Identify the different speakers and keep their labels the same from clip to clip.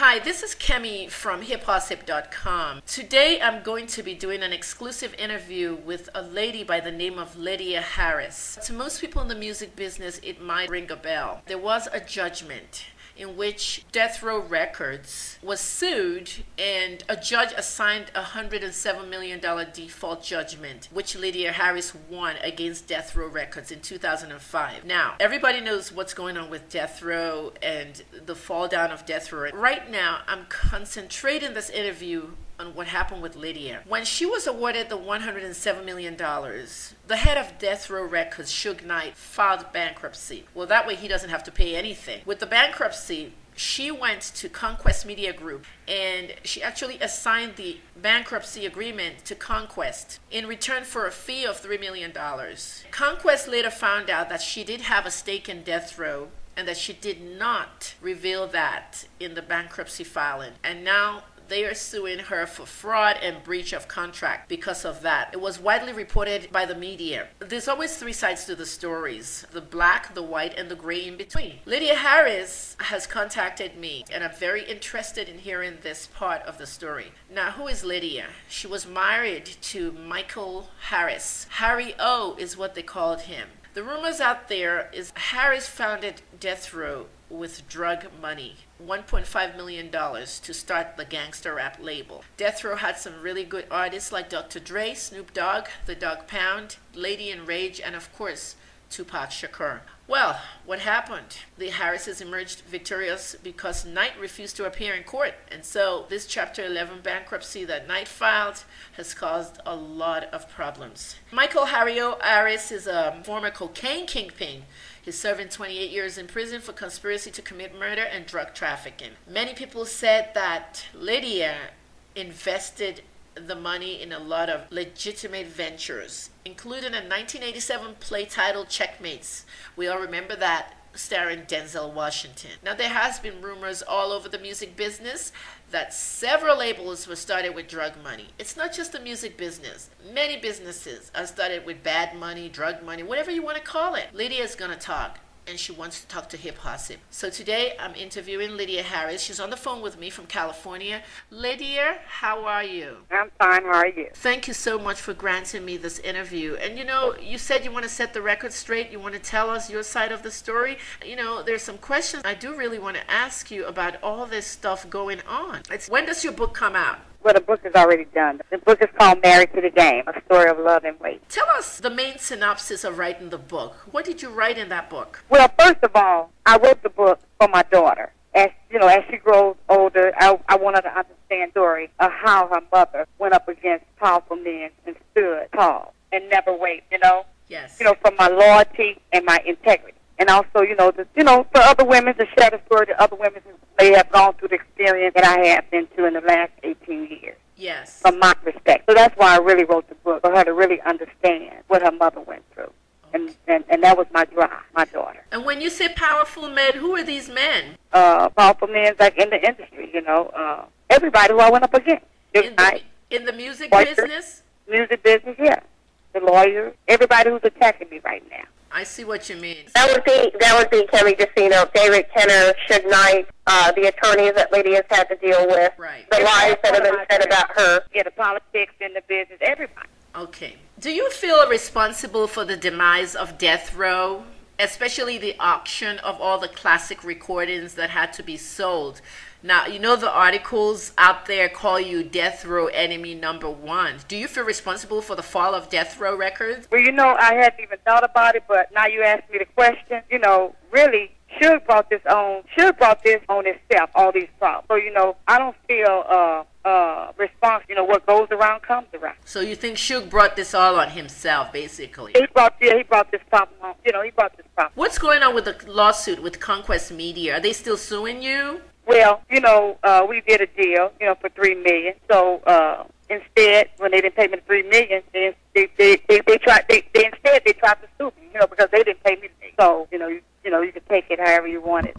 Speaker 1: Hi, this is Kemi from hiphosip.com. Today I'm going to be doing an exclusive interview with a lady by the name of Lydia Harris. To most people in the music business, it might ring a bell. There was a judgment in which Death Row Records was sued, and a judge assigned a $107 million default judgment, which Lydia Harris won against Death Row Records in 2005. Now, everybody knows what's going on with Death Row and the fall down of Death Row. Right now, I'm concentrating this interview on what happened with Lydia. When she was awarded the $107 million, the head of Death Row Records, Suge Knight, filed bankruptcy. Well, that way he doesn't have to pay anything. With the bankruptcy, she went to Conquest Media Group and she actually assigned the bankruptcy agreement to Conquest in return for a fee of $3 million. Conquest later found out that she did have a stake in Death Row and that she did not reveal that in the bankruptcy filing. And now they are suing her for fraud and breach of contract because of that. It was widely reported by the media. There's always three sides to the stories: the black, the white, and the gray in between. Lydia Harris has contacted me, and I'm very interested in hearing this part of the story. Now, who is Lydia? She was married to Michael Harris. Harry O is what they called him. The rumors out there is Harris founded Death Row with drug money, $1.5 million to start the gangster rap label. Death Row had some really good artists like Dr. Dre, Snoop Dogg, The Dogg Pound, Lady in Rage, and of course, Tupac Shakur. Well, what happened? The Harrises emerged victorious because Knight refused to appear in court. And so this Chapter 11 bankruptcy that Knight filed has caused a lot of problems. Michael Harris is a former cocaine kingpin. He's serving 28 years in prison for conspiracy to commit murder and drug trafficking. Many people said that Lydia invested the money in a lot of legitimate ventures, including a 1987 play titled Checkmates. We all remember that, starring Denzel Washington. Now, there has been rumors all over the music business that several labels were started with drug money. It's not just the music business. Many businesses are started with bad money, drug money, whatever you want to call it. Lydia is going to talk, and she wants to talk to Hip Hosip. So today I'm interviewing Lydia Harris. She's on the phone with me from California. Lydia, how are you?
Speaker 2: I'm fine. How are you?
Speaker 1: Thank you so much for granting me this interview. And you know, you said you want to set the record straight. You want to tell us your side of the story. You know, there's some questions I do really want to ask you about all this stuff going on. When does your book come out?
Speaker 2: Well, the book is already done. The book is called Married to the Game, A Story of Love and Wait.
Speaker 1: Tell us the main synopsis of writing the book. What did you write in that book?
Speaker 2: Well, first of all, I wrote the book for my daughter. As you know, as she grows older, I want her to understand the story of how her mother went up against powerful men and stood tall and never wavered, you know?
Speaker 1: Yes.
Speaker 2: You know, from my loyalty and my integrity. And also, for other women to share the story to other women who may have gone through the experience that I have been through in the last 18 years.
Speaker 1: Yes.
Speaker 2: From my perspective. So that's why I really wrote the book, for her to really understand what her mother went through. Okay. And that was my drive, my daughter.
Speaker 1: And when you say powerful men, who are these men?
Speaker 2: Powerful men like in the industry, everybody who I went up against.
Speaker 1: In the music business?
Speaker 2: Music business, yeah. The lawyers, everybody who's attacking me right now.
Speaker 1: I see what you mean.
Speaker 3: That would be Kemi Jacino, David Kenner, Suge Knight, the attorneys that Lydia's had to deal with,
Speaker 1: right.
Speaker 3: The lies that have been said about her.
Speaker 2: Yeah, the politics in the business, everybody.
Speaker 1: Okay. Do you feel responsible for the demise of Death Row, especially the auction of all the classic recordings that had to be sold? Now, you know the articles out there call you Death Row enemy number one. Do you feel responsible for the fall of Death Row Records?
Speaker 2: Well, I hadn't even thought about it, but now you asked me the question. Really, Suge brought this on itself, all these problems. So, I don't feel response. What goes around comes around.
Speaker 1: So you think Suge brought this all on himself, basically?
Speaker 2: He brought this problem on. He brought this problem.
Speaker 1: What's going on with the lawsuit with Conquest Media? Are they still suing you?
Speaker 2: Well, we did a deal, for $3 million. So instead, when they didn't pay me the $3 million, they tried to sue me, because they didn't pay me the $3 million. So you could take it however you want it.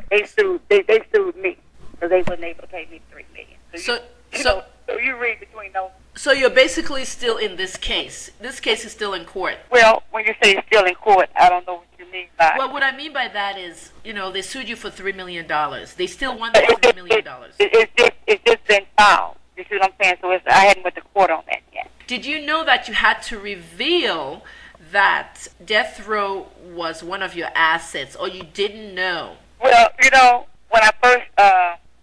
Speaker 2: They sued me because they wasn't able to pay me $3 million. So you read between those.
Speaker 1: So you're basically still in this case. This case is still in court.
Speaker 2: Well, when you say it's still in court, I don't know what you mean by.
Speaker 1: Well, what I mean by that is, you know, they sued you for $3 million. They still won the $3 million.
Speaker 2: It's just been filed. You see what I'm saying? So I hadn't went to court on that yet.
Speaker 1: Did you know that you had to reveal that death row was one of your assets, or you didn't know?
Speaker 2: Well, you know, when I first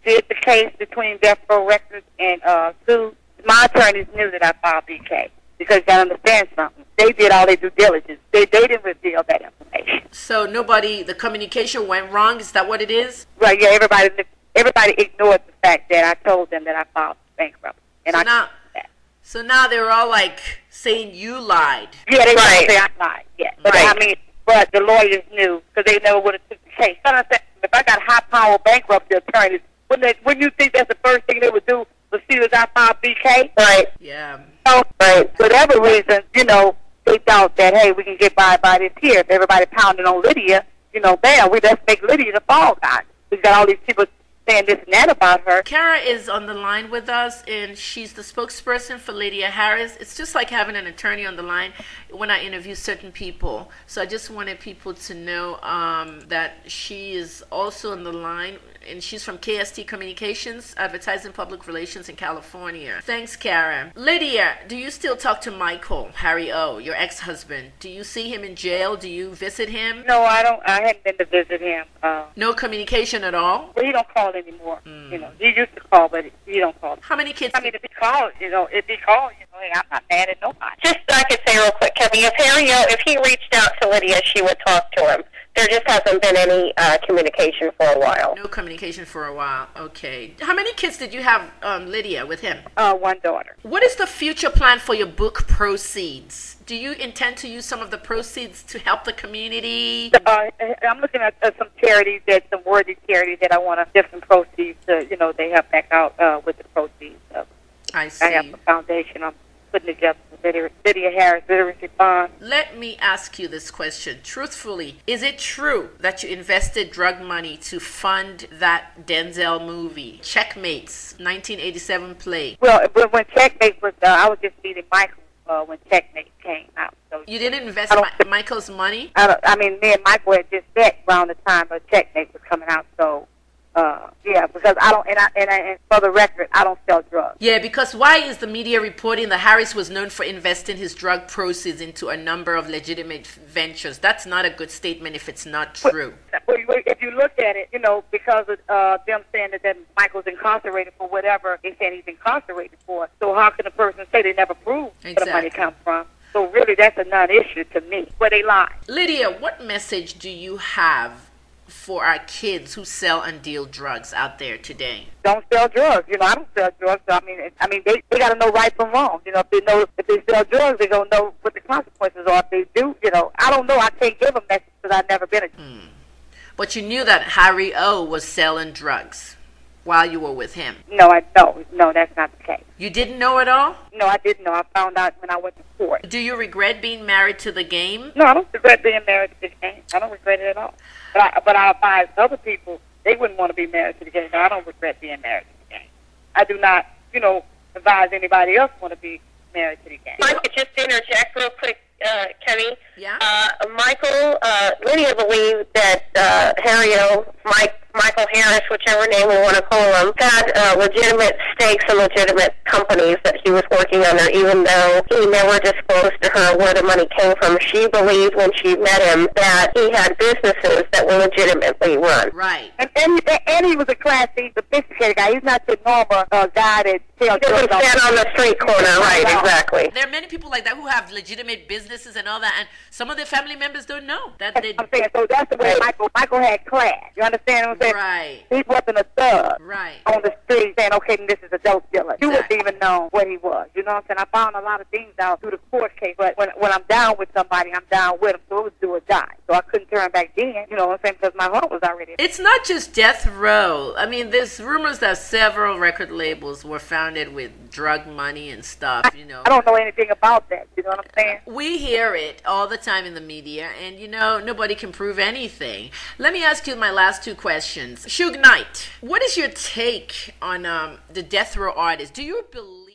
Speaker 2: did the case between Death Row Records and Sue, my attorneys knew that I filed BK. Because you got to understand something. They did all their due diligence. They didn't reveal that information.
Speaker 1: So the communication went wrong? Is that what it is?
Speaker 2: Right, yeah, everybody ignored the fact that I told them that I filed bankruptcy. And
Speaker 1: so now they're all like saying you lied.
Speaker 2: Yeah, they right. Say I lied, yeah. But right. But the lawyers knew, because they never would have took the case. If I got high-powered bankruptcy attorneys, wouldn't you think that's the first thing they would do was see that I filed BK? Right.
Speaker 1: Yeah.
Speaker 2: So, right. For whatever reason, you know, they thought that, hey, we can get by this here. If everybody pounded on Lydia, you know, bam, let's make Lydia the fall guy. We've got all these people saying this and that about her.
Speaker 1: Kara is on the line with us, and she's the spokesperson for Lydia Harris. It's just like having an attorney on the line when I interview certain people. So I just wanted people to know that she is also on the line, and she's from KST Communications, Advertising Public Relations in California. Thanks, Kara. Lydia, do you still talk to Michael, Harry O., your ex-husband? Do you see him in jail? Do you visit him?
Speaker 2: No, I don't. I haven't been to visit him.
Speaker 1: No communication at all?
Speaker 2: Well, he don't call anymore. You know, he used to call, but he don't call.
Speaker 1: How many kids?
Speaker 2: I mean, if he calls, hey, I'm not mad at nobody.
Speaker 3: Just I could say real quick, Kevin, if he reached out to Lydia, she would talk to him. There just hasn't been any communication for a while.
Speaker 1: No communication for a while. Okay. How many kids did you have, Lydia, with him?
Speaker 2: One daughter.
Speaker 1: What is the future plan for your book proceeds? Do you intend to use some of the proceeds to help the community?
Speaker 2: I'm looking at some charities, some worthy charities that I want to give some proceeds to, you know, they help back out with the proceeds.
Speaker 1: I see.
Speaker 2: I have a foundation I'm putting together. Lydia Harris Literacy Fund.
Speaker 1: Let me ask you this question. Truthfully, is it true that you invested drug money to fund that Denzel movie, Checkmate's 1987 play?
Speaker 2: Well, when Checkmate was, I was just meeting Michael when Checkmate came out. So
Speaker 1: you didn't invest Michael's money?
Speaker 2: I mean, me and Michael had just met around the time of Checkmate was coming out, so... yeah, because I don't, and for the record, I don't sell drugs.
Speaker 1: Yeah, because why is the media reporting that Harris was known for investing his drug proceeds into a number of legitimate ventures? That's not a good statement if it's not true.
Speaker 2: Well, if you look at it, you know, because of them saying that Michael's incarcerated for whatever they saying he's incarcerated for, so how can a person say they never proved where the money comes from? So really, that's a non-issue to me, where they lie.
Speaker 1: Lydia, what message do you have for our kids who sell and deal drugs out there today?
Speaker 2: Don't sell drugs. You know, I don't sell drugs. So I mean, they got to know right from wrong. You know, if they sell drugs, they gonna know what the consequences are. If they do, you know, I don't know. I can't give a message because I've never been a.
Speaker 1: But you knew that Harry O. was selling drugs while you were with him.
Speaker 2: No, no, that's not the case.
Speaker 1: You didn't know at all?
Speaker 2: No, I didn't know. I found out when I went to court.
Speaker 1: Do you regret being married to the game?
Speaker 2: No, I don't regret being married to the game. I don't regret it at all. But I advise other people, they wouldn't want to be married to the game. So I don't regret being married to the game. I do not, you know, advise anybody else want to be married to the game.
Speaker 3: I could just interject real quick, Kenny.
Speaker 1: Yeah.
Speaker 3: Michael, Lydia believed that Harry O., Michael Harris, whichever name we want to call him, had legitimate stakes in legitimate companies that he was working under, even though he never disclosed to her where the money came from. She believed when she met him that he had businesses that were legitimately run.
Speaker 1: Right.
Speaker 2: And he was a classy, sophisticated guy. He's not the normal guy that sells drugs.
Speaker 3: He doesn't stand on the street corner, right, exactly.
Speaker 1: There are many people like that who have legitimate businesses and all that, and some of their family members don't know that they...
Speaker 2: I'm saying, so that's the way Michael had class. You understand what I'm saying?
Speaker 1: Right.
Speaker 2: He wasn't a thug.
Speaker 1: Right.
Speaker 2: On the street saying, okay, this is a dope dealer. You wouldn't even know what he was. You know what I'm saying? I found a lot of things out through the court case, but when I'm down with somebody, I'm down with them. So it was do or die. So I couldn't turn back then, you know what I'm saying, because my heart was already...
Speaker 1: It's not just death row. I mean, there's rumors that several record labels were founded with drug money and stuff, you know.
Speaker 2: I don't know anything about that, you know what I'm saying?
Speaker 1: We hear it all the time in the media, and, you know, nobody can prove anything. Let me ask you my last two questions. Suge Knight, what is your take on the death row artist? Do you believe